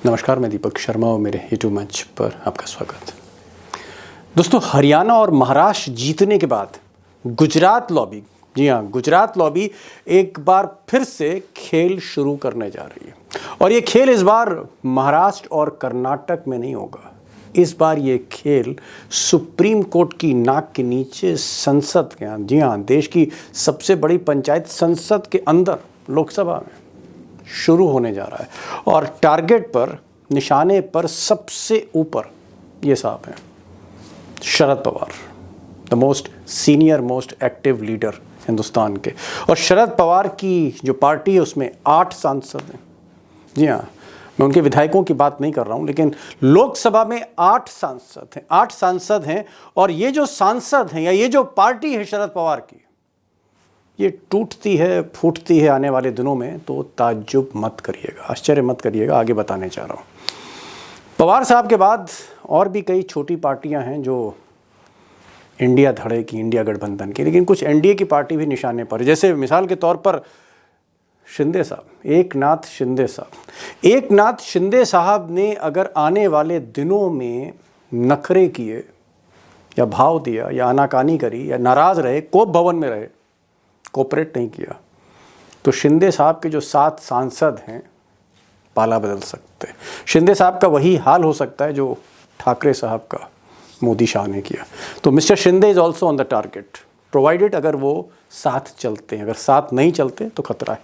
नमस्कार, मैं दीपक शर्मा और मेरे यूट्यूब मंच पर आपका स्वागत। दोस्तों, हरियाणा और महाराष्ट्र जीतने के बाद गुजरात लॉबी, जी हाँ, गुजरात लॉबी एक बार फिर से खेल शुरू करने जा रही है। और ये खेल इस बार महाराष्ट्र और कर्नाटक में नहीं होगा। इस बार ये खेल सुप्रीम कोर्ट की नाक के नीचे संसद के यहाँ, जी हाँ, देश की सबसे बड़ी पंचायत संसद के अंदर लोकसभा में शुरू होने जा रहा है। और टारगेट पर, निशाने पर सबसे ऊपर ये साहब हैं, Sharad Pawar, the most senior, most active leader Hindustan के। और शरद पवार की जो पार्टी है उसमें 8 सांसद हैं। जी हाँ, मैं उनके विधायकों की बात नहीं कर रहा हूँ, लेकिन लोकसभा में 8 सांसद हैं, 8 सांसद हैं। और ये जो सांसद हैं या ये जो पार्टी है शरद पवार की, ये टूटती है, फूटती है आने वाले दिनों में, तो ताज्जुब मत करिएगा, आश्चर्य मत करिएगा, आगे बताने चाह रहा हूँ। पवार साहब के बाद और भी कई छोटी पार्टियां हैं जो इंडिया धड़े की, इंडिया गठबंधन की, लेकिन कुछ एनडीए की पार्टी भी निशाने पर, जैसे मिसाल के तौर पर शिंदे साहब, एकनाथ शिंदे साहब ने अगर आने वाले दिनों में नखरे किए या भाव दिया या आनाकानी करी या नाराज़ रहे, कोप भवन में रहे, कोऑपरेट नहीं किया, तो शिंदे साहब के जो 7 सांसद हैं पाला बदल सकते हैं। शिंदे साहब का वही हाल हो सकता है जो ठाकरे साहब का मोदी शाह ने किया। तो mister Shinde is also on the target, provided अगर वो साथ चलते हैं। अगर साथ नहीं चलते तो खतरा है।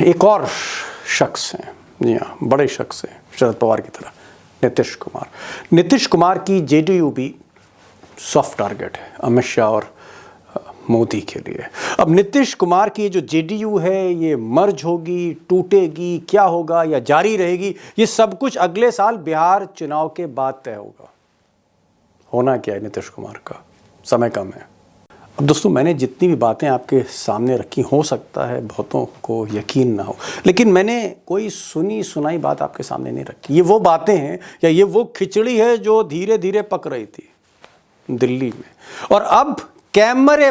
एक और शख्स हैं, जी हाँ, बड़े शख्स हैं शरद पवार की तरह, नीतीश कुमार की जेडीयू भी सॉफ्ट टारगेट है अमित शाह और मोदी के लिए। अब नीतीश कुमार की जो जेडीयू है, ये मर्ज होगी, टूटेगी, क्या होगा या जारी रहेगी, ये सब कुछ अगले साल बिहार चुनाव के बाद तय होगा। होना क्या है नीतीश कुमार का, समय कम है। अब दोस्तों, मैंने जितनी भी बातें आपके सामने रखी, हो सकता है बहुतों को यकीन ना हो, लेकिन मैंने कोई सुनी सुनाई बात आपके सामने नहीं रखी। ये वो बातें हैं या ये वो खिचड़ी है जो धीरे धीरे पक रही थी दिल्ली में, और अब कैमरे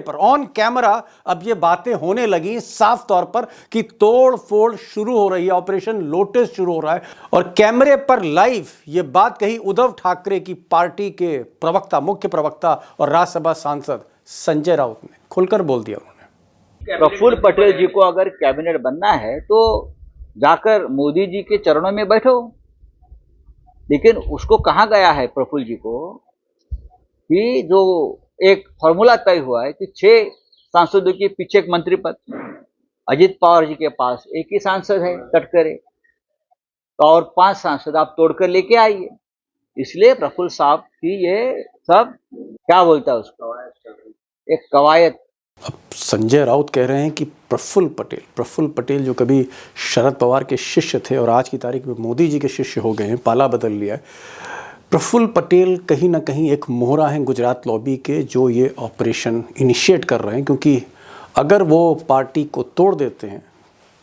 पर ऑन कैमरा अब ये बातें होने लगी साफ तौर पर कि तोड़ फोड़ शुरू हो रही है, ऑपरेशन लोटस शुरू हो रहा है। और कैमरे पर लाइव ये बात कही उद्धव ठाकरे की पार्टी के प्रवक्ता, मुख्य प्रवक्ता और राज्यसभा सांसद संजय राउत ने खुलकर बोल दिया। उन्होंने, प्रफुल्ल पटेल जी को अगर कैबिनेट बनना है तो जाकर मोदी जी के चरणों में बैठो। लेकिन उसको कहा गया है प्रफुल्ल जी को कि जो एक फॉर्मूला तय हुआ है कि 6 सांसदों के पीछे एक मंत्री पद। अजित पवार जी के पास एक ही सांसद है, तटकरे, और 5 सांसद आप तोड़कर लेके आइए। इसलिए प्रफुल्ल साहब की ये सब क्या बोलता है उसको, एक कवायद। अब संजय राउत कह रहे हैं कि प्रफुल्ल पटेल जो कभी शरद पवार के शिष्य थे और आज की तारीख में मोदी जी के शिष्य हो गए हैं, पाला बदल लिया है। प्रफुल्ल पटेल कहीं ना कहीं एक मोहरा हैं गुजरात लॉबी के, जो ये ऑपरेशन इनिशिएट कर रहे हैं, क्योंकि अगर वो पार्टी को तोड़ देते हैं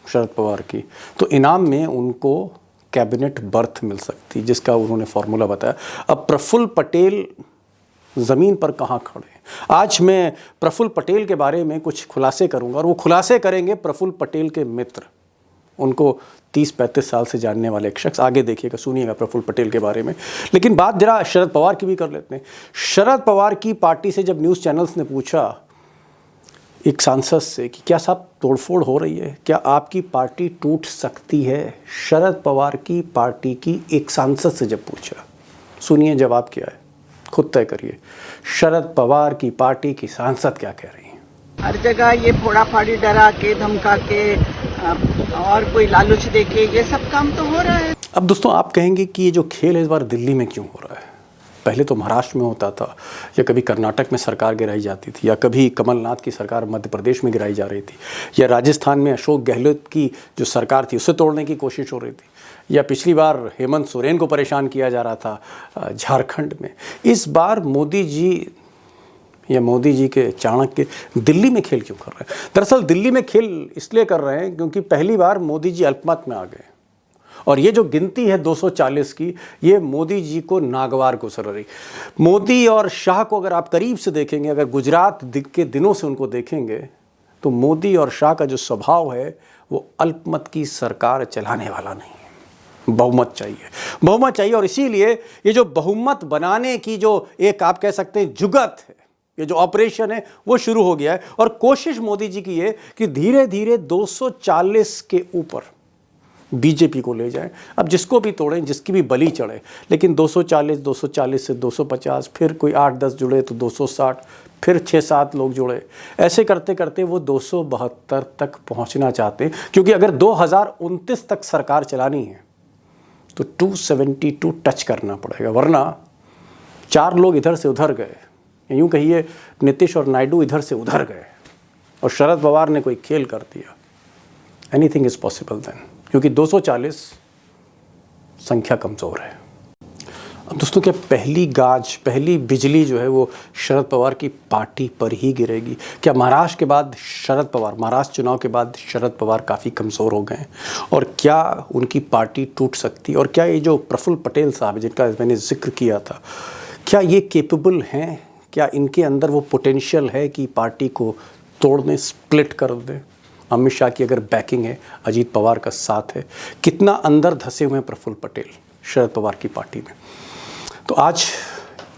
शरद पवार की, तो इनाम में उनको कैबिनेट बर्थ मिल सकती, जिसका उन्होंने फॉर्मूला बताया। अब प्रफुल्ल पटेल ज़मीन पर कहाँ खड़े हैं? आज मैं प्रफुल्ल पटेल के बारे में कुछ खुलासे करूँगा, और वो खुलासे करेंगे प्रफुल्ल पटेल के मित्र, उनको 30-35 साल से जानने वाले एक शख्स। आगे देखिएगा, सुनिएगा प्रफुल्ल पटेल के बारे में। लेकिन बात जरा शरद पवार की भी कर लेते हैं। शरद पवार की पार्टी से जब न्यूज़ चैनल्स ने पूछा एक सांसद से कि क्या साहब तोड़फोड़ हो रही है, क्या आपकी पार्टी टूट सकती है, शरद पवार की पार्टी की एक सांसद से जब पूछा, सुनिए जवाब क्या है, खुद तय करिए। शरद पवार की पार्टी की सांसद क्या कह रही हैं? हर जगह ये फोड़ा फाड़ी, डरा के, धमका के और कोई लालच देके, ये सब काम तो हो रहा है। अब दोस्तों, आप कहेंगे कि ये जो खेल है इस बार दिल्ली में क्यों हो रहा है? पहले तो महाराष्ट्र में होता था, या कभी कर्नाटक में सरकार गिराई जाती थी, या कभी कमलनाथ की सरकार मध्य प्रदेश में गिराई जा रही थी, या राजस्थान में अशोक गहलोत की जो सरकार थी उसे तोड़ने की कोशिश हो रही थी, या पिछली बार हेमंत सोरेन को परेशान किया जा रहा था झारखंड में। इस बार मोदी जी के चाणक्य दिल्ली में खेल क्यों कर रहे हैं? दरअसल दिल्ली में खेल इसलिए कर रहे हैं क्योंकि पहली बार मोदी जी अल्पमत में आ गए, और ये जो गिनती है 240 की, ये मोदी जी को नागवार गुजर रही। मोदी और शाह को अगर आप करीब से देखेंगे, अगर गुजरात के दिनों से उनको देखेंगे, तो मोदी और शाह का जो स्वभाव है वो अल्पमत की सरकार चलाने वाला नहीं है। बहुमत चाहिए, बहुमत चाहिए। और इसीलिए ये जो बहुमत बनाने की जो एक आप कह सकते हैं जुगत है, ये जो ऑपरेशन है वो शुरू हो गया है। और कोशिश मोदी जी की ये कि धीरे धीरे 240 के ऊपर बीजेपी को ले जाएं। अब जिसको भी तोड़ें, जिसकी भी बलि चढ़े, लेकिन 240 से 250, फिर कोई 8-10 जुड़े तो 260, फिर 6-7 लोग जुड़े, ऐसे करते करते वो 272 तक पहुंचना चाहते हैं। क्योंकि अगर 2029 तक सरकार चलानी है तो 272 टच करना पड़ेगा, वरना 4 लोग इधर से उधर गए, यूँ कहिए नीतीश और नायडू इधर से उधर गए और शरद पवार ने कोई खेल कर दिया। एनीथिंग इज पॉसिबल देन, क्योंकि 240 संख्या कमज़ोर है। अब दोस्तों, क्या पहली गाज, पहली बिजली जो है वो शरद पवार की पार्टी पर ही गिरेगी? क्या महाराष्ट्र के बाद शरद पवार, महाराष्ट्र चुनाव के बाद शरद पवार काफ़ी कमज़ोर हो गए हैं और क्या उनकी पार्टी टूट सकती? और क्या ये जो प्रफुल्ल पटेल साहब जिनका मैंने जिक्र किया था, क्या ये केपेबल हैं? क्या इनके अंदर वो पोटेंशियल है कि पार्टी को तोड़ दें, स्प्लिट कर दें? अमित शाह की अगर बैकिंग है, अजीत पवार का साथ है, कितना अंदर धंसे हुए हैं प्रफुल्ल पटेल शरद पवार की पार्टी में? तो आज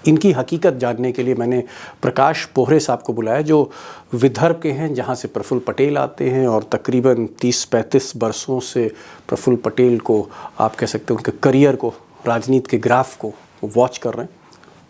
इनकी हकीकत जानने के लिए मैंने प्रकाश पोहरे साहब को बुलाया, जो विदर्भ के हैं, जहां से प्रफुल्ल पटेल आते हैं और तकरीबन 30-35 वर्षों से प्रफुल्ल पटेल को आप कह सकते हैं उनके करियर को, राजनीति के ग्राफ को वॉच कर रहे हैं।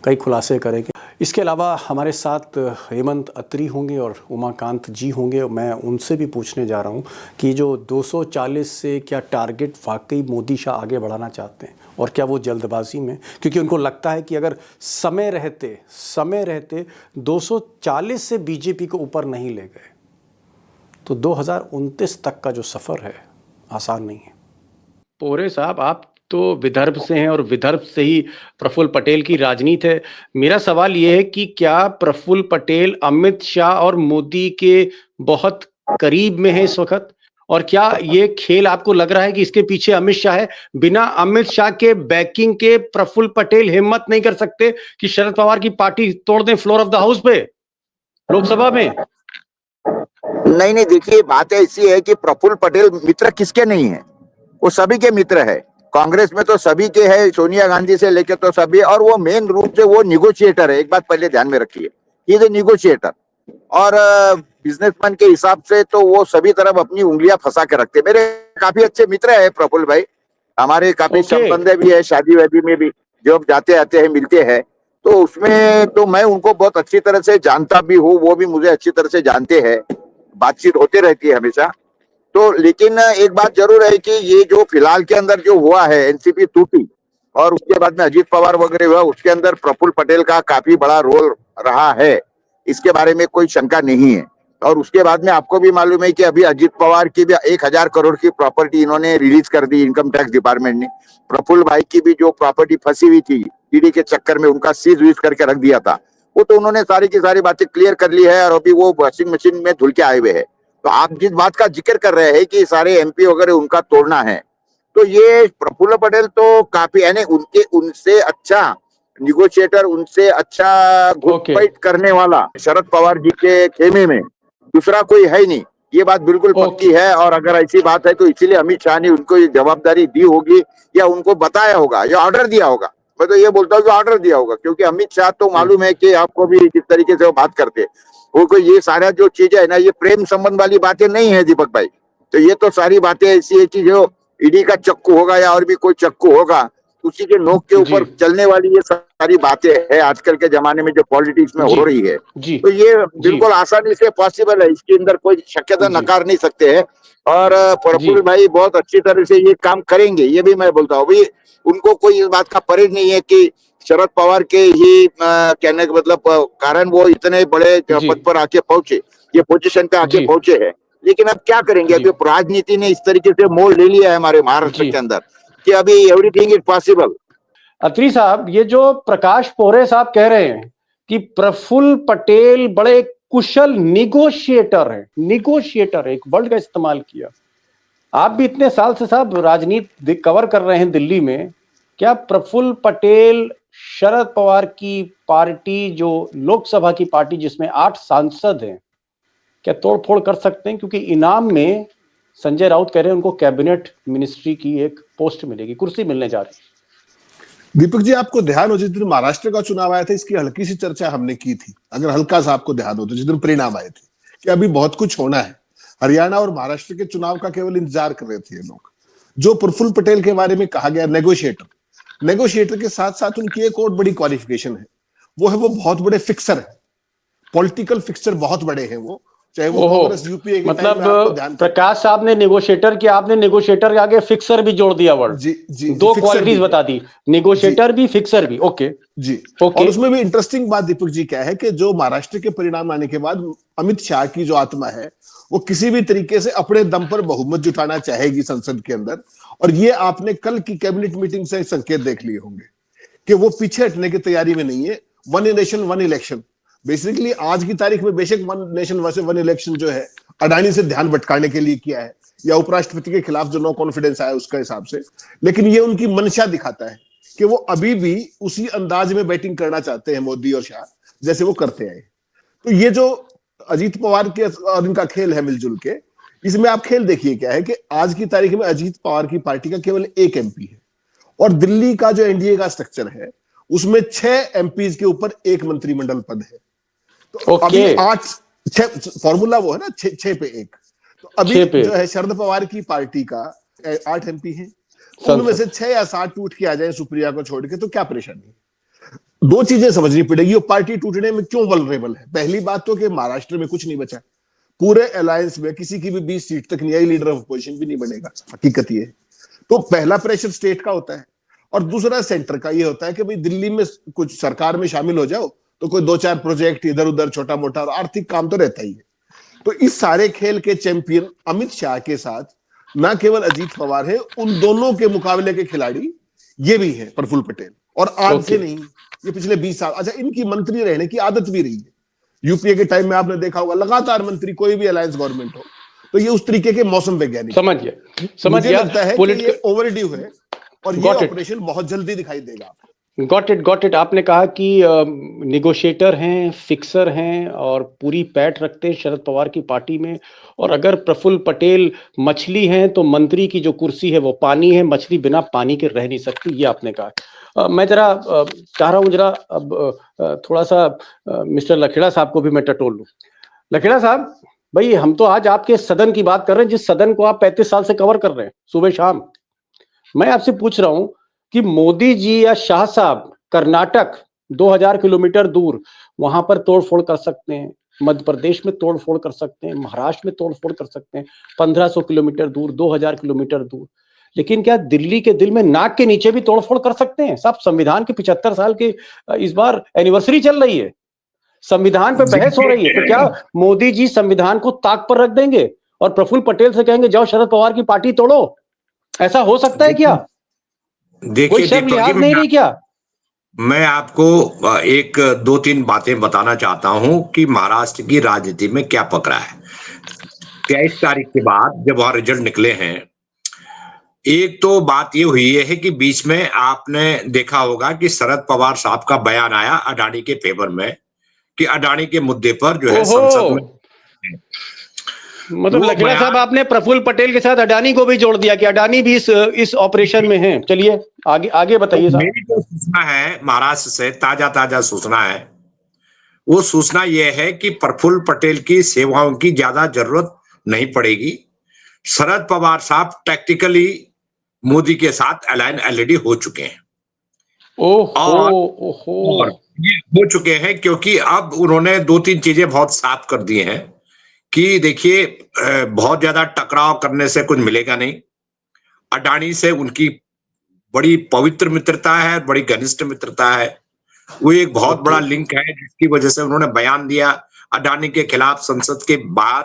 कई खुलासे करेंगे। इसके अलावा हमारे साथ हेमंत अत्री होंगे और उमाकांत जी होंगे। मैं उनसे भी पूछने जा रहा हूं कि जो 240 से क्या टारगेट वाकई मोदी शाह आगे बढ़ाना चाहते हैं और क्या वो जल्दबाजी में, क्योंकि उनको लगता है कि अगर समय रहते 240 से बीजेपी को ऊपर नहीं ले गए तो 2029 तक का जो सफ़र है आसान नहीं है। पोहरे साहब, आप तो विदर्भ से हैं और विदर्भ से ही प्रफुल्ल पटेल की राजनीति है। मेरा सवाल ये है कि क्या प्रफुल्ल पटेल अमित शाह और मोदी के बहुत करीब में है इस वक्त? और क्या ये खेल आपको लग रहा है कि इसके पीछे अमित शाह है? बिना अमित शाह के बैकिंग के प्रफुल्ल पटेल हिम्मत नहीं कर सकते कि शरद पवार की पार्टी तोड़ दें फ्लोर ऑफ द हाउस पे, लोकसभा में? नहीं नहीं, देखिए बात ऐसी है कि प्रफुल्ल पटेल मित्र किसके नहीं है, वो सभी के मित्र है। कांग्रेस में तो सभी के है, सोनिया गांधी से लेकर तो सभी, और वो मेन रूप से वो निगोशिएटर है। एक बात पहले ध्यान में रखिए, ये जो निगोशिएटर और बिजनेसमैन के हिसाब से तो वो सभी तरफ अपनी उंगलियां फंसा के रखते। मेरे काफी अच्छे मित्र है प्रफुल्ल भाई, हमारे काफी संबंध भी है, शादी वादी में भी जब जाते आते हैं, मिलते हैं, तो उसमें तो मैं उनको बहुत अच्छी तरह से जानता भी हूँ, वो भी मुझे अच्छी तरह से जानते हैं, बातचीत होती रहती है हमेशा। तो लेकिन एक बात जरूर है कि ये जो फिलहाल के अंदर जो हुआ है, एनसीपी टूटी और उसके बाद में अजीत पवार वगैरह हुआ, उसके अंदर प्रफुल्ल पटेल का काफी बड़ा रोल रहा है, इसके बारे में कोई शंका नहीं है। और उसके बाद में आपको भी मालूम है कि अभी अजीत पवार की भी 1000 करोड़ की प्रॉपर्टी इन्होंने रिलीज कर दी, इनकम टैक्स डिपार्टमेंट ने। प्रफुल्ल भाई की भी जो प्रॉपर्टी फंसी हुई थी ईडी के चक्कर में, उनका सीज वीज करके रख दिया था, वो तो उन्होंने सारी की सारी बातें क्लियर कर ली है और अभी वो वॉशिंग मशीन में धुल के आए हुए है। तो आप जिस बात का जिक्र कर रहे हैं कि सारे एमपी वगैरह उनका तोड़ना है, तो ये प्रफुल्ल पटेल तो काफी, यानी उनसे अच्छा निगोशिएटर, उनसे अच्छा घुसपैठ करने वाला शरद पवार जी के खेमे में दूसरा कोई है ही नहीं, ये बात बिल्कुल पक्की है। और अगर ऐसी बात है तो इसीलिए अमित शाह ने उनको ये जवाबदारी दी होगी या उनको बताया होगा या ऑर्डर दिया होगा। मैं तो ये बोलता हूँ कि ऑर्डर दिया होगा, क्योंकि अमित शाह तो मालूम है कि आपको भी किस तरीके से वो बात करते, वो कोई ये सारा जो चीजें है ना, ये प्रेम संबंध वाली बातें नहीं है दीपक भाई। तो ये तो सारी बातें ऐसी है कि जो ईडी का चक्कू होगा या और भी कोई चक्कू होगा, उसी के नोक के ऊपर चलने वाली ये सारी बातें है आजकल के जमाने में जो पॉलिटिक्स में हो रही है। तो ये बिल्कुल आसानी से पॉसिबल है, इसके अंदर कोई शक्यता नकार नहीं सकते हैं। और प्रफुल्ल भाई बहुत अच्छी तरह से ये काम करेंगे, ये भी मैं बोलता हूँ भाई। उनको कोई इस बात का परहेज नहीं है कि शरद पवार के ही कहने का मतलब कारण वो इतने बड़े पद पर आके पहुंचे, ये पोजीशन पे आके पहुंचे हैं। लेकिन अब क्या करेंगे, अभी राजनीति ने इस तरीके से मोड़ ले लिया है हमारे महाराष्ट्र के अंदर कि अभी एवरीथिंग इज पॉसिबल। अत्री साहब, ये जो प्रकाश पोहरे साहब कह रहे हैं कि प्रफुल्ल पटेल बड़े कुशल निगोशिएटर है, निगोशिएटर एक वर्ड का इस्तेमाल किया। आप भी इतने साल से साहब राजनीति कवर कर रहे हैं दिल्ली में, क्या प्रफुल्ल पटेल शरद पवार की पार्टी, जो लोकसभा की पार्टी जिसमें 8 सांसद हैं, क्या तोड़फोड़ कर सकते हैं? क्योंकि इनाम में संजय राउत कह रहे हैं उनको कैबिनेट मिनिस्ट्री की एक पोस्ट मिलेगी, कुर्सी मिलने जा रही है। दीपक जी, आपको ध्यान हो जिस दिन महाराष्ट्र का चुनाव आया था, इसकी हल्की सी चर्चा हमने की थी, अगर हल्का सा आपको ध्यान हो तो, जिस दिन परिणाम आए थे कि अभी बहुत कुछ होना है। हरियाणा और महाराष्ट्र के चुनाव का केवल इंतजार कर रहे थे ये लोग। जो प्रफुल्ल पटेल के बारे में कहा गया नेगोशिएटर के साथ साथ उनकी एक और बड़ी क्वालिफिकेशन है, वो बहुत बड़े फिक्सर है, पॉलिटिकल फिक्सर बहुत बड़े हैं वो, चाहे वो ओहो, कांग्रेस यूपीए के मतलब टाइम में आपको ध्यान प्रकाश साहब ने नेगोशिएटर किया, आपने नेगोशिएटर के आगे फिक्सर भी जोड़ दिया वर्ड। जी, दो क्वालिटीज बता दी, नेगोशिएटर भी फिक्सर भी। ओके जी। ओके। और उसमें भी इंटरेस्टिंग बात दीपक जी क्या है कि जो महाराष्ट्र के परिणाम आने के बाद अमित शाह की जो आत्मा है वो किसी भी तरीके से अपने दम पर बहुमत जुटाना चाहेगी संसद के अंदर। और ये आपने कल की कैबिनेट मीटिंग से संकेत देख लिए होंगे कि वो पीछे हटने की तैयारी में नहीं है। One nation one election, basically आज की तारीख में बेशक वन नेशन वन इलेक्शन जो है अडानी से ध्यान भटकाने के लिए किया है, या उपराष्ट्रपति के खिलाफ जो नो कॉन्फिडेंस आया उसका हिसाब से, लेकिन ये उनकी मंशा दिखाता है कि वो अभी भी उसी अंदाज में बैटिंग करना चाहते हैं मोदी और शाह जैसे वो करते आए। तो ये जो अजीत पवार के और इनका खेल है मिलजुल के, इसमें आप खेल देखिए क्या है कि आज की तारीख में अजीत पवार की पार्टी का केवल एक एमपी है, और दिल्ली का जो एनडीए का स्ट्रक्चर है उसमें 6 एमपीज के ऊपर एक मंत्रिमंडल पद है। तो अभी 6 फॉर्मूला वो है ना, 6 पे 1। तो अभी जो है शरद पवार की पार्टी का 8 एमपी है, उनमें से 6 या 7 टूट के आ जाए सुप्रिया को छोड़ के, तो क्या परेशानी है। 2 चीजें समझनी पड़ेगी वो पार्टी टूटने में क्यों वल्नरेबल है। पहली बात तो कि महाराष्ट्र में कुछ नहीं बचा, पूरे अलायंस में किसी की भी 20 सीट तक नहीं आई, लीडर ऑफ अपोजिशन भी नहीं बनेगा, हकीकत ये है। तो पहला प्रेशर स्टेट का होता है, और दूसरा सेंटर का ये होता है कि भाई दिल्ली में कुछ सरकार में शामिल हो जाओ तो कोई 2-4 प्रोजेक्ट इधर उधर छोटा मोटा और आर्थिक काम तो रहता ही है। तो इस सारे खेल के चैंपियन अमित शाह के साथ ना केवल अजीत पवार है, उन दोनों के मुकाबले के खिलाड़ी ये भी है प्रफुल्ल पटेल। और आज से नहीं, ये पिछले 20 साल, अच्छा इनकी मंत्री रहने की आदत भी रही है। यूपीए के टाइम में आपने देखा होगा लगातार मंत्री, कोई भी अलायंस गवर्नमेंट हो, तो ये उस तरीके के मौसम वैज्ञानिक समझ गया लगता है कि ये ओवरड्यू है और ये ऑपरेशन बहुत जल्दी दिखाई देगा। Got it. आपने कहा कि नेगोशिएटर हैं, फिक्सर हैं और पूरी पैठ रखते हैं शरद पवार की पार्टी में, और अगर प्रफुल्ल पटेल मछली हैं तो मंत्री की जो कुर्सी है वो पानी है, मछली बिना पानी के रह नहीं सकती, ये आपने कहा। मैं जरा चाह रहा हूँ जरा अब थोड़ा सा मिस्टर लखेड़ा साहब को भी मैं टटोल लूं। लखेड़ा साहब भाई, हम तो आज आपके सदन की बात कर रहे हैं, जिस सदन को आप 35 साल से कवर कर रहे हैं सुबह शाम। मैं आपसे पूछ रहा हूं कि मोदी जी या शाह साहब कर्नाटक 2000 किलोमीटर दूर वहां पर तोड़फोड़ कर सकते हैं, मध्य प्रदेश में तोड़फोड़ कर सकते हैं, महाराष्ट्र में तोड़फोड़ कर सकते हैं, 1500 किलोमीटर दूर, 2000 किलोमीटर दूर, लेकिन क्या दिल्ली के दिल में नाक के नीचे भी तोड़फोड़ कर सकते हैं? सब संविधान के 75 साल के इस बार एनिवर्सरी चल रही है, संविधान पे बहस हो रही है, तो क्या मोदी जी संविधान को ताक पर रख देंगे और प्रफुल्ल पटेल से कहेंगे जाओ शरद पवार की पार्टी तोड़ो? ऐसा हो सकता है क्या? देखिए शर्म लिहाज नहीं रही क्या? मैं आपको 2-3 बातें बताना चाहता हूं कि महाराष्ट्र की राजनीति में क्या पक रहा है। 23 तारीख के बाद जब वहां रिजल्ट निकले हैं, एक तो बात ये हुई है कि बीच में आपने देखा होगा कि शरद पवार साहब का बयान आया अडानी के फेवर में, कि अडानी के मुद्दे पर जो है संसद में, मतलब लखेड़ा साहब आपने प्रफुल्ल पटेल के साथ अडानी को भी जोड़ दिया कि अडानी भी इस ऑपरेशन में है। चलिए आगे बताइए साहब। मेरी जो सूचना है महाराष्ट्र से, ताजा सूचना है, वो सूचना ये है कि प्रफुल्ल पटेल की सेवाओं की ज्यादा जरूरत नहीं पड़ेगी। शरद पवार साहब टैक्टिकली मोदी के साथ अलाइन ऑलरेडी हो चुके हैं। और ये हो चुके हैं क्योंकि अब उन्होंने 2-3 चीजें बहुत साफ कर दी हैं कि देखिए बहुत ज्यादा टकराव करने से कुछ मिलेगा नहीं। अडानी से उनकी बड़ी पवित्र मित्रता है, बड़ी घनिष्ठ मित्रता है, वो एक बहुत बड़ा लिंक है, जिसकी वजह से उन्होंने बयान दिया। अडानी के खिलाफ संसद के बाहर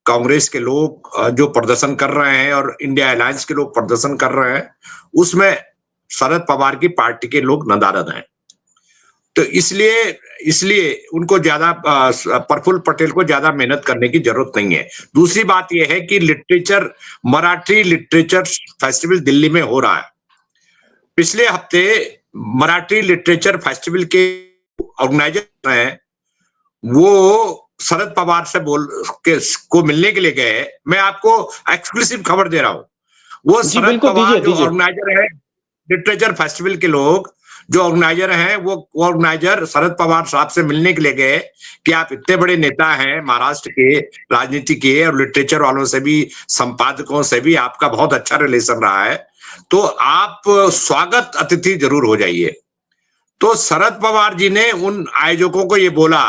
कांग्रेस के लोग जो प्रदर्शन कर रहे हैं और इंडिया अलायंस के लोग प्रदर्शन कर रहे हैं, उसमें शरद पवार की पार्टी के लोग नदारद हैं। तो इसलिए उनको ज्यादा प्रफुल्ल पटेल को ज्यादा मेहनत करने की जरूरत नहीं है। दूसरी बात यह है कि मराठी लिटरेचर फेस्टिवल दिल्ली में हो रहा है। पिछले हफ्ते मराठी लिटरेचर फेस्टिवल के ऑर्गेनाइजर हैं, वो शरद पवार से को मिलने के लिए गए, मैं आपको एक्सक्लूसिव खबर दे रहा हूं। वो जी शरद बिल्कुल, पवार दीजिए जो दीजिए। ऑर्गेनाइजर है, लिटरेचर फेस्टिवल के लोग जो ऑर्गेनाइजर हैं, वो ऑर्गेनाइजर शरद पवार साहब से मिलने के लिए गए कि आप इतने बड़े नेता हैं महाराष्ट्र के राजनीति के, और लिटरेचर वालों से भी, संपादकों से भी आपका बहुत अच्छा रिलेशन रहा है, तो आप स्वागत अतिथि जरूर हो जाइए। तो शरद पवार जी ने उन आयोजकों को ये बोला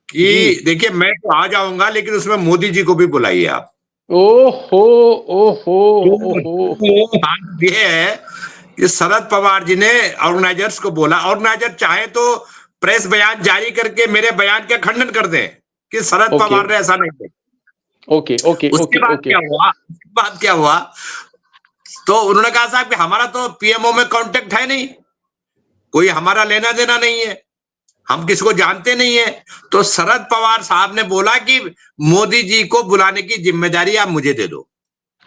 जी। कि देखिए मैं तो आ जाऊंगा, लेकिन उसमें मोदी जी को भी बुलाइए आप। ओहो ओहो ओहो। तो बात ये है कि शरद पवार जी ने ऑर्गेनाइजर्स को बोला, ऑर्गेनाइजर चाहे तो प्रेस बयान जारी करके मेरे बयान का खंडन कर दें कि शरद ओके पवार ने ऐसा नहीं किया। ओके ओके उसके ओके बाद ओके। क्या हुआ, तो उन्होंने कहा साहब कि हमारा तो पीएमओ में कांटेक्ट है नहीं, कोई हमारा लेना देना नहीं है, हम किसको जानते नहीं है। तो शरद पवार साहब ने बोला कि मोदी जी को बुलाने की जिम्मेदारी आप मुझे दे दो।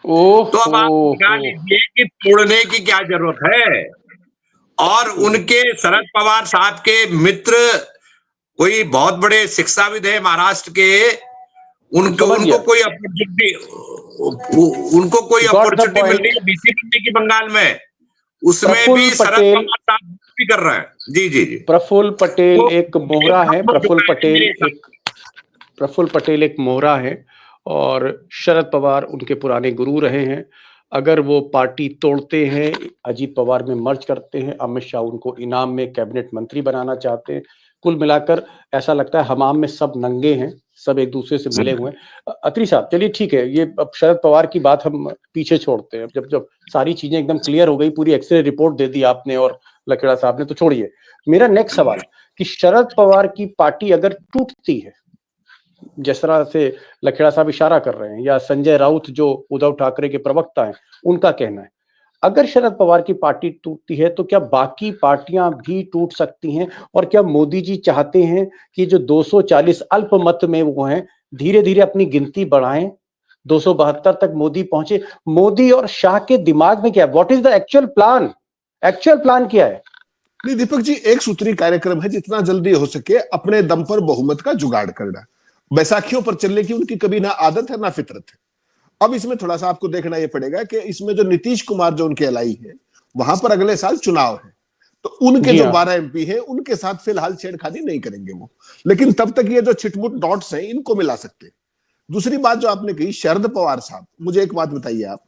तो अब आप बता ओहो। लीजिए कि तोड़ने की क्या जरूरत है। और उनके शरद पवार साहब के मित्र कोई बहुत बड़े शिक्षाविद है महाराष्ट्र के, उनको समझ उनको गया। कोई अपॉर्चुनिटी उनको कोई गॉट द अपॉर्चुनिटी मिल रही पॉइंट। है बीसी बनने की बंगाल में, उसमें भी प्रफुल्ल शरद पटेल, पवार साहब भी कर रहे हैं। जी जी जी। प्रफुल्ल पटेल तो एक मोहरा है, प्रफुल्ल पटेल मेरे एक, प्रफुल्ल पटेल एक मोहरा है, और शरद पवार उनके पुराने गुरु रहे हैं। अगर वो पार्टी तोड़ते हैं, अजीत पवार में मर्ज करते हैं, अमित शाह उनको इनाम में कैबिनेट मंत्री बनाना चाहते हैं, कुल मिलाकर ऐसा लगता है हमाम में सब नंगे हैं, सब एक दूसरे से मिले हुए हैं। अत्री साहब चलिए ठीक है, ये अब शरद पवार की बात हम पीछे छोड़ते हैं। जब जब सारी चीजें एकदम क्लियर हो गई, पूरी एक्सरे रिपोर्ट दे दी आपने और लखेड़ा साहब ने, तो छोड़िए। मेरा नेक्स्ट सवाल कि शरद पवार की पार्टी अगर टूटती है, जिस तरह से लखेड़ा साहब इशारा कर रहे हैं, या संजय राउत जो उद्धव ठाकरे के प्रवक्ता हैं उनका कहना है, अगर शरद पवार की पार्टी टूटती है तो क्या बाकी पार्टियां भी टूट सकती हैं? और क्या मोदी जी चाहते हैं कि जो 240 अल्पमत में वो हैं, धीरे धीरे अपनी गिनती बढ़ाएं, 272 तक मोदी पहुंचे? मोदी और शाह के दिमाग में क्या है? What is the actual plan? Actual plan क्या है? नहीं दीपक जी, एक सूत्री कार्यक्रम है, जितना जल्दी हो सके अपने दम पर बहुमत का जुगाड़ करना। बैसाखियों पर चलने की उनकी कभी ना आदत है ना फितरत है। अब इसमें थोड़ा सा आपको देखना यह पड़ेगा कि इसमें जो नीतीश कुमार जो उनके एलाई है, वहां पर अगले साल चुनाव है, तो उनके जी जो हाँ। 12 एमपी हैं उनके साथ फिलहाल छेड़खानी नहीं करेंगे वो, लेकिन तब तक ये जो छिटमुट डॉट्स हैं इनको मिला सकते हैं। दूसरी बात जो आपने कही, शरद पवार साहब, मुझे एक बात बताइए आप,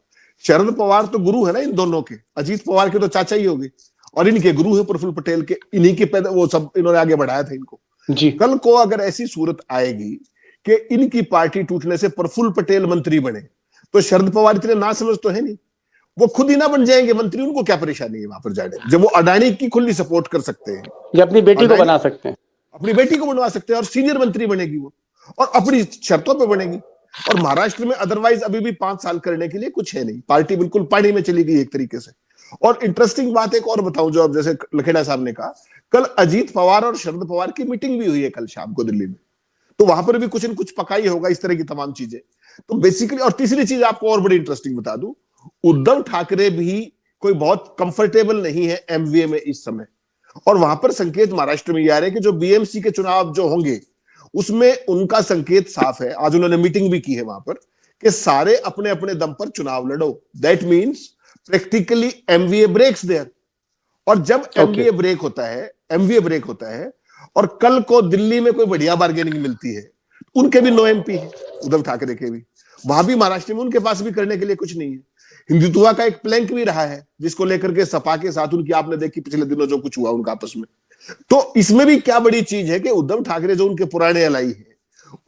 शरद पवार तो गुरु है ना इन दोनों के, अजीत पवार के तो चाचा ही होंगे, और इनके गुरु है प्रफुल्ल पटेल के, इन्हीं के पैदा वो सब इन्होंने आगे बढ़ाया था इनको। जी कल को अगर ऐसी सूरत आएगी कि इनकी पार्टी टूटने से प्रफुल्ल पटेल मंत्री बने, तो शरद पवार इतने ना समझ तो है नहीं, वो खुद ही ना बन जाएंगे मंत्री, उनको क्या परेशानी है वहां पर जाने, जब वो अडानी की खुली सपोर्ट कर सकते हैं, या अपनी बेटी को अडानी बना सकते हैं। अपनी बेटी को बनवा सकते हैं, और सीनियर मंत्री बनेगी वो, और अपनी शर्तों पे बनेगी। और महाराष्ट्र में अदरवाइज अभी भी 5 साल करने के लिए कुछ है नहीं, पार्टी बिल्कुल पानी में चली गई एक तरीके से। और इंटरेस्टिंग बात एक और बताऊं, जो अब जैसे लखेड़ा साहब ने कहा, कल अजीत पवार और शरद पवार की मीटिंग भी हुई है कल शाम को दिल्ली में, तो वहां पर भी कुछ न कुछ पकाई होगा इस तरह की तमाम चीजें। तो बेसिकली, और तीसरी चीज आपको और बड़ी इंटरेस्टिंग बता दूं, उद्धव ठाकरे भी कोई बहुत कंफर्टेबल नहीं है एमवीए में इस समय, और वहां पर संकेत महाराष्ट्र में आ रहे हैं कि जो बीएमसी के चुनाव जो होंगे उसमें उनका संकेत साफ है, आज उन्होंने मीटिंग भी की है वहां पर, कि सारे अपने अपने दम पर चुनाव लड़ो। That means practically MVA breaks there. और जब एमवीए ब्रेक होता है, एमवीए ब्रेक होता है, और कल को दिल्ली में कोई बढ़िया बार्गेनिंग मिलती है, उनके भी 9 एमपी है, उद्धव ठाकरे के भी, वहां भी महाराष्ट्र में उनके पास भी करने के लिए कुछ नहीं है। हिंदुत्व का एक प्लैंक भी रहा है, जिसको लेकर के सपा के साथ उनकी आपने देखी पिछले दिनों जो कुछ हुआ उनका आपस में। तो इसमें भी क्या बड़ी चीज है कि उद्धव ठाकरे जो उनके पुराने एलाई है,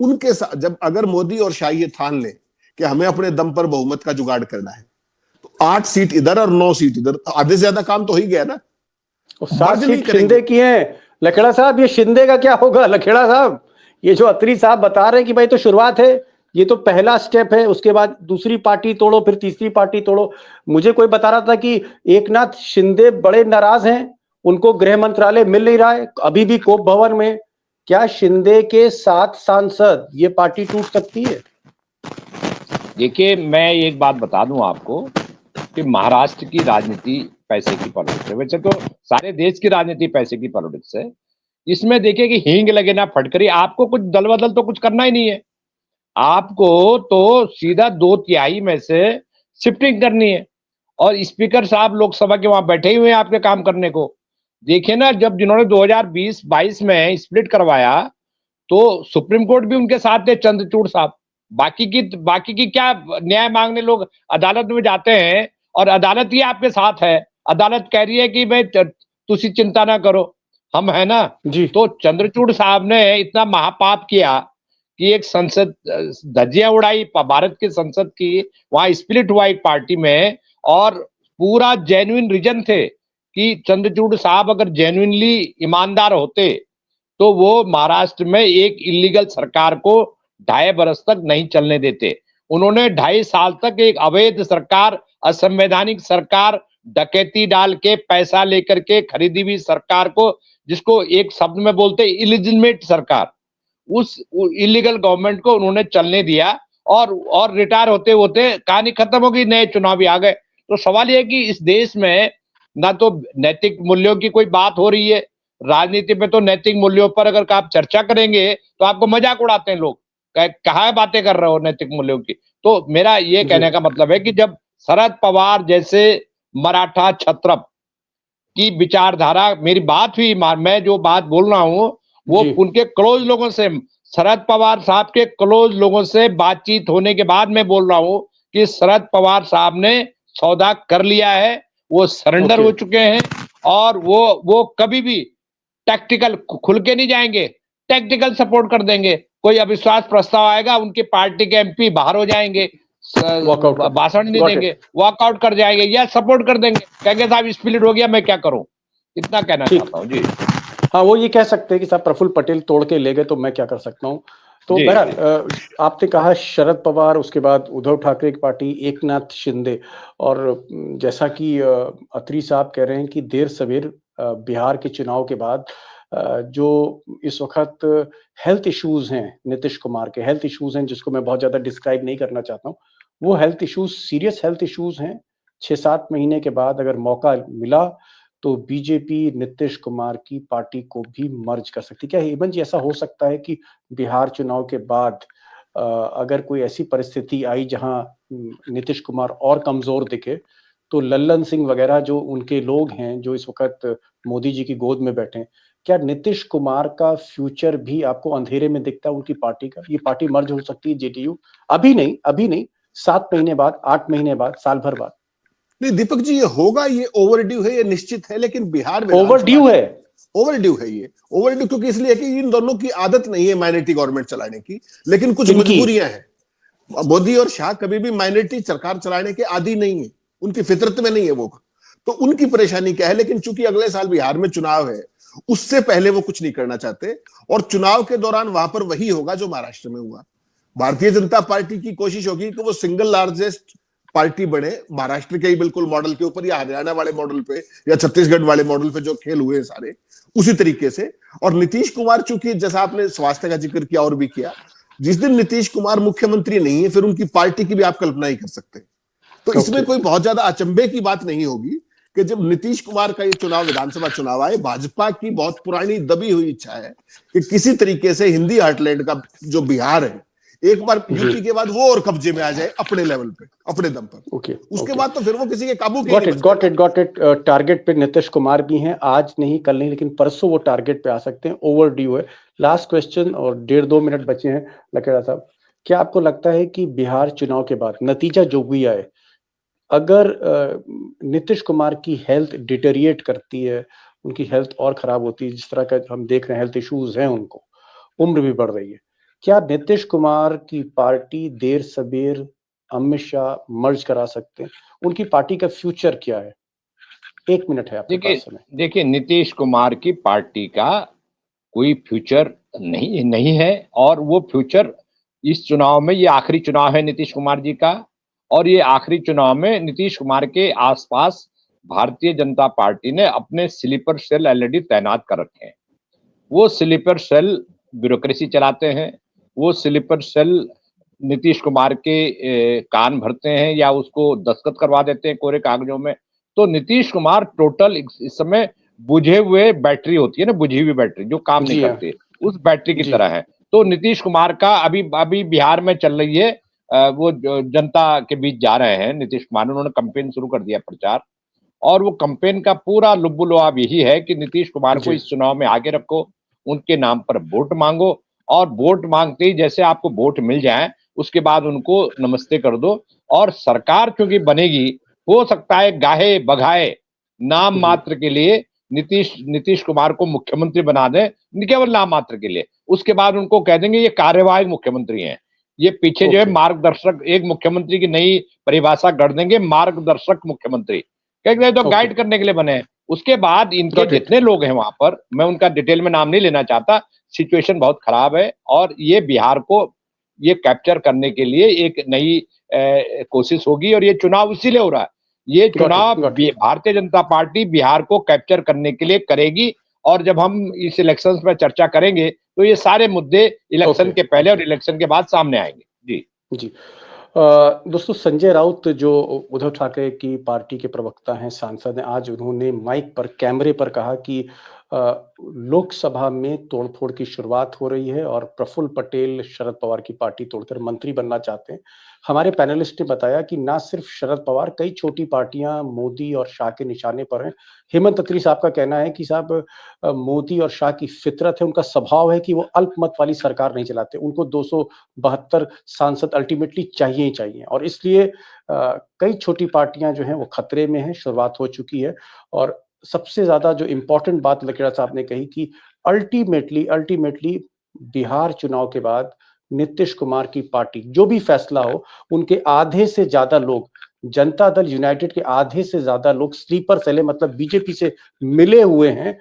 उनके साथ जब अगर मोदी और शाह ये ठान ले कि हमें अपने दम पर बहुमत का जुगाड़ करना है, तो 8 सीट इधर और 9 सीट इधर, आधे से ज्यादा काम तो हो ही गया ना। 7 सीट शिंदे की है। लखेड़ा साहब, ये शिंदे का क्या होगा? लखेड़ा साहब, ये जो अत्री साहब बता रहे हैं कि भाई तो शुरुआत है, ये तो पहला स्टेप है, उसके बाद दूसरी पार्टी तोड़ो, फिर तीसरी पार्टी तोड़ो। मुझे कोई बता रहा था कि एकनाथ शिंदे बड़े नाराज हैं, उनको गृह मंत्रालय मिल नहीं रहा है, अभी भी कोप भवन में। क्या शिंदे के 7 सांसद, ये पार्टी टूट सकती है? देखिए, मैं एक बात बता दूं आपको कि महाराष्ट्र की राजनीति पैसे की पॉलिटिक्स है। वैसे तो सारे देश की राजनीति पैसे की पॉलिटिक्स है, इसमें देखिए कि हींग लगे ना फटकरी, आपको कुछ दल बदल तो कुछ करना ही नहीं है, आपको तो सीधा 2/3 में से शिफ्टिंग करनी है। और स्पीकर साहब लोकसभा के वहां बैठे ही हुए हैं आपके काम करने को। देखिए ना, जब जिन्होंने 2020-22 में स्प्लिट करवाया तो सुप्रीम कोर्ट भी उनके साथ थे, चंद्रचूड़ साहब। बाकी की क्या न्याय मांगने लोग अदालत में जाते हैं और अदालत ही आपके साथ है। अदालत कह रही है कि भाई तुसी चिंता ना करो, हम है ना। जी तो चंद्रचूड़ साहब ने इतना महापाप किया कि एक संसद धज्जियां उड़ाई भारत की संसद की, वहां स्प्लिट हुआ एक पार्टी में, और पूरा जेन्युइन रीजन थे कि चंद्रचूड़ साहब अगर जेन्युइनली ईमानदार होते तो वो महाराष्ट्र में एक इलीगल सरकार को 2.5 बरस तक नहीं चलने देते। उन्होंने 2.5 साल तक एक अवैध सरकार, असंवैधानिक सरकार, डकैती डाल के पैसा लेकर के खरीदी हुई सरकार को, जिसको एक शब्द में बोलते इलिजिटमेट सरकार, उस इलीगल गवर्नमेंट को उन्होंने चलने दिया। और रिटायर होते होते कहानी खत्म हो गई, नए चुनाव भी आ गए। तो सवाल यह है कि इस देश में ना तो नैतिक मूल्यों की कोई बात हो रही है, राजनीति में तो नैतिक मूल्यों पर अगर आप चर्चा करेंगे तो आपको मजाक उड़ाते हैं लोग, कहा बातें कर रहे हो नैतिक मूल्यों की। तो मेरा ये जी कहने का मतलब है कि जब शरद पवार जैसे मराठा क्षत्रप की विचारधारा, मेरी बात हुई, मैं जो बात बोल रहा हूं वो जी उनके क्लोज लोगों से, शरद पवार साहब के क्लोज लोगों से बातचीत होने के बाद मैं बोल रहा हूं कि शरद पवार साहब ने सौदा कर लिया है, वो सरेंडर ओके हो चुके हैं। और वो कभी भी टैक्टिकल खुल के नहीं जाएंगे, टैक्टिकल सपोर्ट कर देंगे। कोई अविश्वास प्रस्ताव आएगा, उनकी पार्टी के एमपी बाहर हो जाएंगे, वॉकआउट कर भाषण नहीं गॉट इट देंगे, वॉकआउट कर जाएंगे या सपोर्ट कर देंगे, कहेंगे साहब स्प्लिट हो गया, मैं क्या करूं। इतना कहना ठीक। चाहता हूं जी। हाँ, वो ये कह सकते हैं कि साहब प्रफुल्ल पटेल तोड़ के ले गए तो मैं क्या कर सकता हूँ। तो जी बहरहाल जी आपने कहा शरद पवार, उसके बाद उद्धव ठाकरे की पार्टी, एकनाथ शिंदे, और जैसा कि अत्री साहब कह रहे हैं कि देर सवेर बिहार के चुनाव के बाद जो इस वक्त हेल्थ इश्यूज हैं, नीतीश कुमार के हेल्थ इश्यूज हैं, जिसको मैं बहुत ज्यादा डिस्क्राइब नहीं करना चाहता हूँ, वो health issues serious health issues हैं। 6-7 महीने के बाद अगर मौका मिला तो बीजेपी नीतीश कुमार की पार्टी को भी मर्ज कर सकती है। क्या हेमंत जी ऐसा हो सकता है कि बिहार चुनाव के बाद अगर कोई ऐसी परिस्थिति आई जहां नीतीश कुमार और कमजोर दिखे, तो लल्लन सिंह वगैरह जो उनके लोग हैं जो इस वक्त मोदी जी की गोद में बैठे हैं, क्या नीतीश कुमार का फ्यूचर भी आपको अंधेरे में दिखता है उनकी पार्टी का? ये पार्टी मर्ज हो सकती है जेडीयू? अभी नहीं, 7 महीने बाद, 8 महीने बाद, साल भर बाद? नहीं दीपक जी, ये होगा, ये ओवरड्यू है, ये निश्चित है, लेकिन बिहार ओवर विधानसभा ड्यू है। ओवरड्यू है। ये ओवरड्यू क्योंकि इसलिए कि इन दोनों की आदत नहीं है माइनॉरिटी गवर्नमेंट चलाने की, लेकिन कुछ किनकी? मजबूरियां हैं। मोदी और शाह कभी भी माइनॉरिटी सरकार चलाने के आदी नहीं है, उनकी फितरत में नहीं है वो। तो उनकी परेशानी क्या है, लेकिन चूंकि अगले साल बिहार में चुनाव है, उससे पहले वो कुछ नहीं करना चाहते, और चुनाव के दौरान वहां पर वही होगा जो महाराष्ट्र में हुआ। भारतीय जनता पार्टी की कोशिश होगी कि वो सिंगल लार्जेस्ट पार्टी बने महाराष्ट्र के ही बिल्कुल मॉडल के ऊपर, या हरियाणा वाले मॉडल पे, या छत्तीसगढ़ वाले मॉडल पे जो खेल हुए हैं सारे उसी तरीके से। और नीतीश कुमार, चूंकि जैसा आपने स्वास्थ्य का जिक्र किया और भी किया, जिस दिन नीतीश कुमार मुख्यमंत्री नहीं है, फिर उनकी पार्टी की भी आप कल्पना ही कर सकते हैं। तो इसमें कोई बहुत ज्यादा अचंभे की बात नहीं होगी कि जब नीतीश कुमार का ये चुनाव, विधानसभा चुनाव आए, भाजपा की बहुत पुरानी दबी हुई इच्छा है कि किसी तरीके से हिंदी हार्टलैंड का जो बिहार है, एक बार यूपी के बाद वो और कब्जे में आ जाए अपने लेवल पे, अपने दम पर। ओके, उसके ओके। बाद तो फिर वो किसी के काबू के गॉट नहीं इट, बच पाएगा। Got it. टारगेट पे नीतीश कुमार भी हैं, आज नहीं, कल नहीं, लेकिन परसों वो टारगेट पे आ सकते हैं। ओवर ड्यू है। लास्ट क्वेश्चन, और 1.5-2 मिनट बचे हैं। लकेड़ा साहब, क्या आपको लगता है कि बिहार चुनाव के बाद नतीजा जो भी आए, अगर नीतीश कुमार की हेल्थ डिटेरिएट करती है, उनकी हेल्थ और खराब होती है, जिस तरह का हम देख रहे हैं हेल्थ इश्यूज हैं उनको, उम्र भी बढ़ रही है, क्या नीतीश कुमार की पार्टी देर सबेर अमित शाह मर्ज करा सकते हैं? उनकी पार्टी का फ्यूचर क्या है? 1 मिनट है आपके देखिए पास समय। देखिए नीतीश कुमार की पार्टी का कोई फ्यूचर नहीं नहीं है, और वो फ्यूचर इस चुनाव में, ये आखिरी चुनाव है नीतीश कुमार जी का, और ये आखिरी चुनाव में नीतीश कुमार के आसपास भारतीय जनता पार्टी ने अपने स्लीपर सेल ऑलरेडी तैनात कर रखे हैं। वो स्लीपर सेल ब्यूरोक्रेसी चलाते हैं, वो स्लीपर सेल नीतीश कुमार के कान भरते हैं या उसको दस्तखत करवा देते हैं कोरे कागजों में। तो नीतीश कुमार टोटल इस समय बुझे हुए बैटरी होती है ना, बुझी हुई बैटरी जो काम नहीं जी हाँ। करती, उस बैटरी की जी। तरह है। तो नीतीश कुमार का अभी अभी बिहार में चल रही है, वो जनता के बीच जा रहे हैं नीतीश कुमार, उन्होंने कैंपेन शुरू कर दिया, प्रचार। और वो कैंपेन का पूरा लुब्बुलुआब यही है कि नीतीश कुमार को जी। इस चुनाव में आगे रखो, उनके नाम पर वोट मांगो, और वोट मांगते ही जैसे आपको वोट मिल जाए उसके बाद उनको नमस्ते कर दो। और सरकार क्योंकि बनेगी, हो सकता है गाहे बघाए नाम जी। मात्र के लिए नीतीश नीतीश कुमार को मुख्यमंत्री बना दें, केवल नाम मात्र के लिए। उसके बाद उनको कह देंगे ये कार्यवाहक मुख्यमंत्री हैं, ये पीछे जो है ओके। मार्गदर्शक, एक मुख्यमंत्री की नई परिभाषा कर देंगे, मार्गदर्शक मुख्यमंत्री, क्या तो ओके। गाइड करने के लिए बने हैं। उसके बाद इनके गॉट इट। जितने लोग हैं वहां पर, मैं उनका डिटेल में नाम नहीं लेना चाहता, सिचुएशन बहुत खराब है, और ये बिहार को ये कैप्चर करने के लिए एक नई कोशिश होगी, और ये चुनाव इसीलिए हो रहा है। ये गॉट इट। चुनाव got it. Bharatiya Janata party Bihar को कैप्चर करने के लिए करेगी, और जब हम इस इलेक्शन पर चर्चा करेंगे तो ये सारे मुद्दे इलेक्शन ओके। के पहले और ओके। इलेक्शन के बाद सामने आएंगे। जी। जी। दोस्तों, संजय राउत जो उद्धव ठाकरे की पार्टी के प्रवक्ता हैं, सांसद हैं, आज उन्होंने माइक पर, कैमरे पर कहा कि लोकसभा में तोड़फोड़ की शुरुआत हो रही है और प्रफुल्ल पटेल शरद पवार की पार्टी तोड़कर मंत्री बनना चाहते हैं। हमारे पैनलिस्ट ने बताया कि ना सिर्फ शरद पवार, कई छोटी पार्टियां मोदी और शाह के निशाने पर हैं। हेमंत अत्री साहब का कहना है कि साहब, मोदी और शाह की फितरत है, उनका स्वभाव है कि वो अल्पमत वाली सरकार नहीं चलाते, उनको 272 सांसद अल्टीमेटली चाहिए ही चाहिए, और इसलिए कई छोटी पार्टियां जो हैं वो खतरे में हैं, शुरुआत हो चुकी है। और सबसे ज्यादा जो इम्पोर्टेंट बात लकीड़ा साहब ने कही कि अल्टीमेटली अल्टीमेटली बिहार चुनाव के बाद नीतीश कुमार की पार्टी जो भी फैसला हो, उनके आधे से ज्यादा लोग, जनता दल यूनाइटेड के आधे से ज्यादा लोग स्लीपर सेल, मतलब बीजेपी से मिले हुए हैं।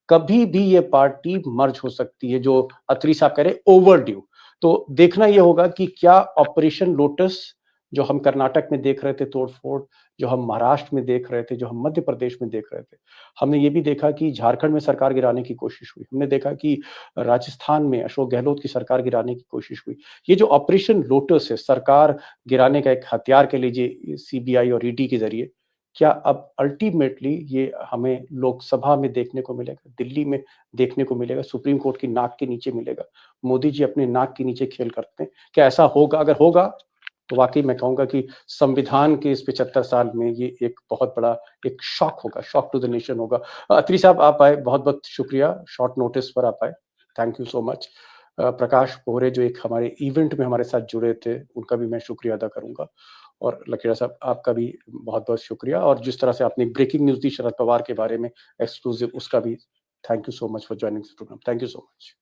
कभी भी ये पार्टी मर्ज हो सकती है, जो अत्री साहब कह रहे ओवर ड्यू। तो देखना ये होगा कि क्या ऑपरेशन लोटस, जो हम कर्नाटक में देख रहे थे तोड़फोड़, जो हम महाराष्ट्र में देख रहे थे, जो हम मध्य प्रदेश में देख रहे थे, हमने ये भी देखा कि झारखंड में सरकार गिराने की कोशिश हुई, हमने देखा कि राजस्थान में अशोक गहलोत की सरकार गिराने की कोशिश हुई। ये जो ऑपरेशन लोटस है, सरकार गिराने का एक हथियार कह लीजिए सीबीआई और ईडी के जरिए, क्या अब अल्टीमेटली ये हमें लोकसभा में देखने को मिलेगा, दिल्ली में देखने को मिलेगा, सुप्रीम कोर्ट की नाक के नीचे मिलेगा? मोदी जी अपने नाक के नीचे खेल करते हैं, क्या ऐसा होगा? अगर होगा तो वाकई मैं कहूंगा कि संविधान के इस 75 साल में ये एक बहुत बड़ा एक शॉक होगा, शॉक टू द नेशन होगा। अत्री साहब आप आए, बहुत बहुत शुक्रिया, शॉर्ट नोटिस पर आप आए, थैंक यू सो मच। प्रकाश पोहरे जो एक हमारे इवेंट में हमारे साथ जुड़े थे, उनका भी मैं शुक्रिया अदा करूंगा। और लकीड़ा साहब आपका भी बहुत बहुत शुक्रिया, और जिस तरह से आपने ब्रेकिंग न्यूज दी शरद पवार के बारे में एक्सक्लूसिव, उसका भी thank you so much for joining this program, thank you so much.